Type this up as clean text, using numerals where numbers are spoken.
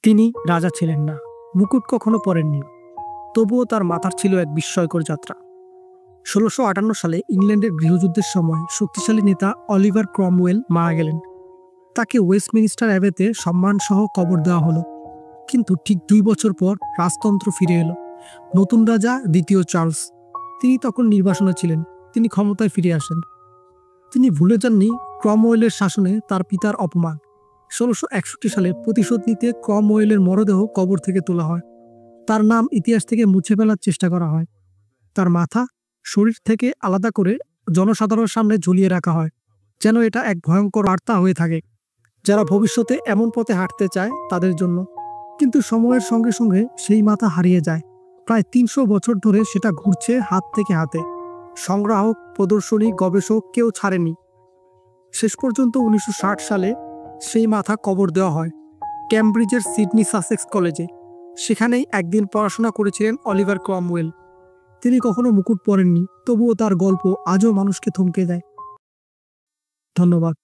তিনি রাজা ছিলেন না, মুকুট কখনো পরেননি, তবুও তার মাথার ছিল এক বিস্ময়কর যাত্রা। ১৬৫৮ সালে ইংল্যান্ডের গৃহযুদ্ধের সময় শক্তিশালী নেতা অলিভার ক্রমওয়েল মারা গেলেন। তাকে ওয়েস্টমিনিস্টার অ্যাবেতে সম্মানসহ কবর দেওয়া হলো। কিন্তু ঠিক ২ বছর পর রাজতন্ত্র ফিরে এলো। নতুন রাজা দ্বিতীয় চার্লস, তিনি তখন নির্বাসনে ছিলেন। তিনি ক্ষমতায় ফিরে আসেন। তিনি ভুলে যাননি ক্রমওয়েলের শাসনে তার পিতার অপমান। ১৬৬১ সালে প্রতিশোধ নিতে ক্রমওয়েলের মরদেহ কবর থেকে তোলা হয়। তার নাম ইতিহাস থেকে মুছে ফেলার চেষ্টা করা হয়। তার মাথা শরীর থেকে আলাদা করে জনসাধারণের সামনে ঝুলিয়ে রাখা হয়, যেন এটা এক ভয়ঙ্কর বার্তা হয়ে থাকে যারা ভবিষ্যতে এমন পথে হাঁটতে চায় তাদের জন্য। কিন্তু সময়ের সঙ্গে সঙ্গে সেই মাথা হারিয়ে যায়। প্রায় ৩০০ বছর ধরে সেটা ঘুরছে হাত থেকে হাতে। সংগ্রাহক, প্রদর্শনী, গবেষক কেউ ছাড়েনি। শেষ পর্যন্ত ১৯৬০ সালে সেই মাথা কবর দেওয়া হয় ক্যামব্রিজের সিডনি সাসেক্স কলেজে। সেখানেই একদিন পড়াশোনা করেছিলেন অলিভার ক্রমওয়েল। তিনি কখনো মুকুট পরেননি, তবুও তার গল্প আজও মানুষকে থমকে দেয়। ধন্যবাদ।